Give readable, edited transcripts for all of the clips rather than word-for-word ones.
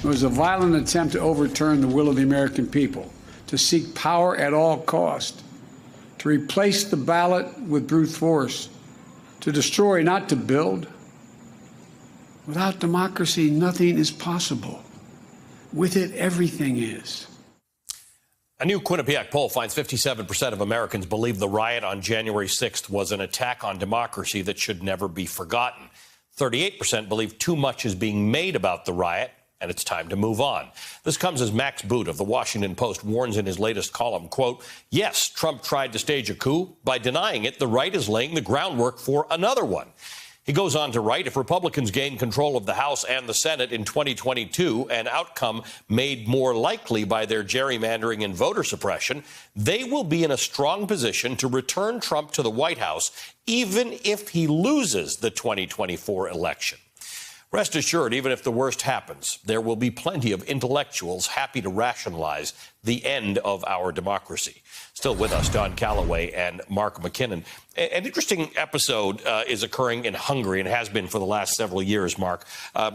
It was a violent attempt to overturn the will of the American people, to seek power at all cost, to replace the ballot with brute force, to destroy, not to build. Without democracy, nothing is possible. With it, everything is. A new Quinnipiac poll finds 57% of Americans believe the riot on January 6th was an attack on democracy that should never be forgotten. 38% believe too much is being made about the riot, and it's time to move on. This comes as Max Boot of the Washington Post warns in his latest column, quote, yes, Trump tried to stage a coup. By denying it, the right is laying the groundwork for another one. He goes on to write, if Republicans gain control of the House and the Senate in 2022, an outcome made more likely by their gerrymandering and voter suppression, they will be in a strong position to return Trump to the White House, even if he loses the 2024 election. Rest assured, even if the worst happens, there will be plenty of intellectuals happy to rationalize the end of our democracy. Still with us, Don Calloway and Mark McKinnon. An interesting episode is occurring in Hungary and has been for the last several years, Mark,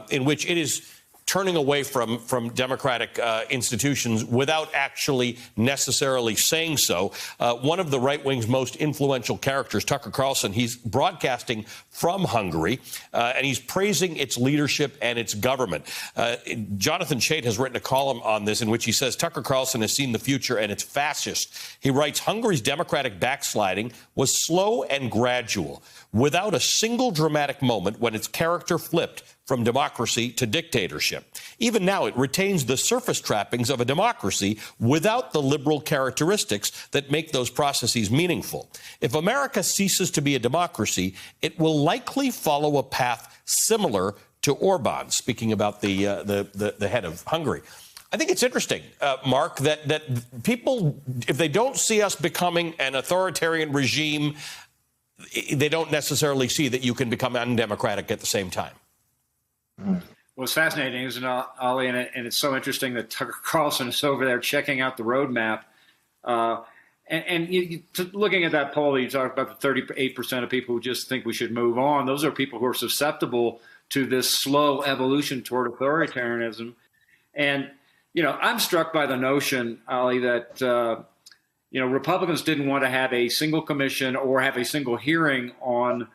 in which it is turning away from democratic institutions without actually necessarily saying so. One of the right wing's most influential characters, Tucker Carlson, he's broadcasting from Hungary, and he's praising its leadership and its government. Jonathan Chait has written a column on this in which he says Tucker Carlson has seen the future and it's fascist. He writes, Hungary's democratic backsliding was slow and gradual, without a single dramatic moment when its character flipped from democracy to dictatorship. Even now, it retains the surface trappings of a democracy without the liberal characteristics that make those processes meaningful. If America ceases to be a democracy, it will likely follow a path similar to Orban, speaking about the head of Hungary. I think it's interesting, Mark, that people, if they don't see us becoming an authoritarian regime, they don't necessarily see that you can become undemocratic at the same time. Well, it's fascinating, isn't it, Ali? And it's so interesting that Tucker Carlson is over there checking out the roadmap. Looking at that poll, you talked about the 38% of people who just think we should move on. Those are people who are susceptible to this slow evolution toward authoritarianism. And, I'm struck by the notion, Ali, that, Republicans didn't want to have a single commission or have a single hearing on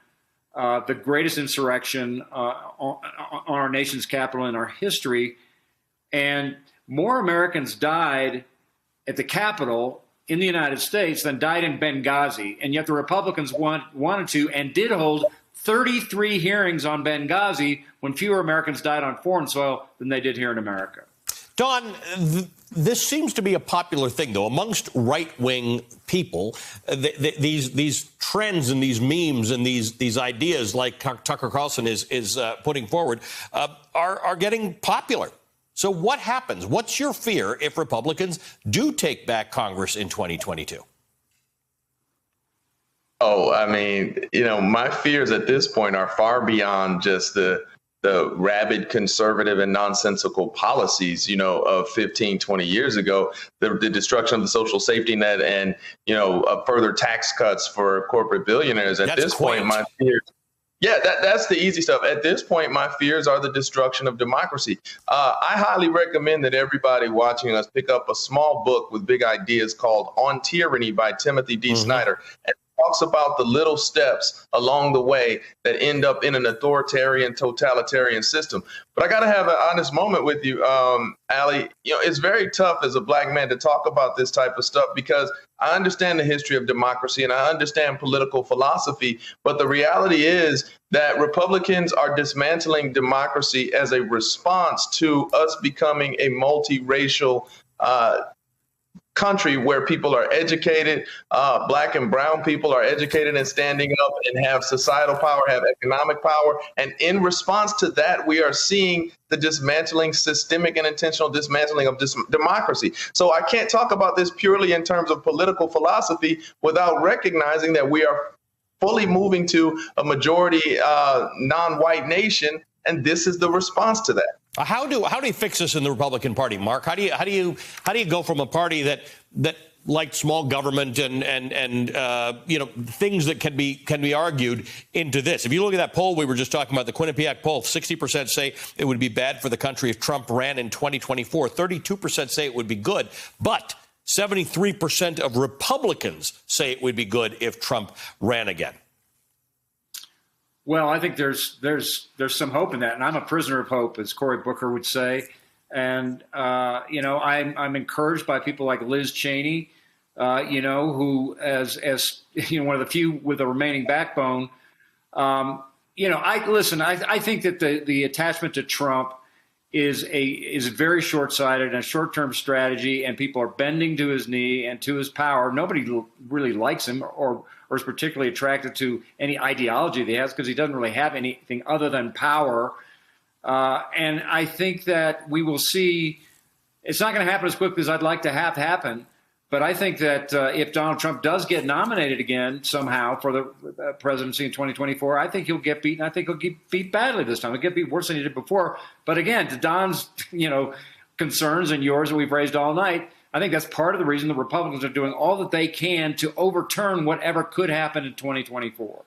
the greatest insurrection on our nation's capital in our history. And more Americans died at the Capitol in the United States than died in Benghazi. And yet the Republicans wanted to and did hold 33 hearings on Benghazi when fewer Americans died on foreign soil than they did here in America. Don, this seems to be a popular thing, though, amongst right-wing people. These trends and these memes and these ideas, like Tucker Carlson is putting forward, are getting popular. So what happens? What's your fear if Republicans do take back Congress in 2022? Oh, I mean, my fears at this point are far beyond just the rabid conservative and nonsensical policies, of 15, 20 years ago, the destruction of the social safety net and, further tax cuts for corporate billionaires. At this point, my fears. Yeah, that's the easy stuff. At this point, my fears are the destruction of democracy. I highly recommend that everybody watching us pick up a small book with big ideas called On Tyranny by Timothy D. Snyder. And talks about the little steps along the way that end up in an authoritarian, totalitarian system. But I got to have an honest moment with you, Ali. It's very tough as a black man to talk about this type of stuff because I understand the history of democracy and I understand political philosophy. But the reality is that Republicans are dismantling democracy as a response to us becoming a multiracial country where people are educated, black and brown people are educated and standing up and have societal power, have economic power. And in response to that, we are seeing the dismantling, systemic and intentional dismantling of democracy. So I can't talk about this purely in terms of political philosophy without recognizing that we are fully moving to a majority non-white nation. And this is the response to that. How do you fix this in the Republican Party, Mark? How do you go from a party that like small government and things that can be argued into this. If you look at that poll we were just talking about, the Quinnipiac poll, 60% say it would be bad for the country if Trump ran in 2024. 32% say it would be good, but 73% of Republicans say it would be good if Trump ran again. Well, I think there's some hope in that, and I'm a prisoner of hope, as Cory Booker would say. And I'm encouraged by people like Liz Cheney, who as one of the few with a remaining backbone. I think that the attachment to Trump is very short-sighted and a short-term strategy, and people are bending to his knee and to his power. Nobody really likes him or is particularly attracted to any ideology that he has, because he doesn't really have anything other than power. And I think that we will see, it's not going to happen as quickly as I'd like to have happen, but I think that if Donald Trump does get nominated again somehow for the presidency in 2024, I think he'll get beaten. I think he'll get beat badly this time. He'll get beat worse than he did before. But again, to Don's concerns and yours that we've raised all night, I think that's part of the reason the Republicans are doing all that they can to overturn whatever could happen in 2024.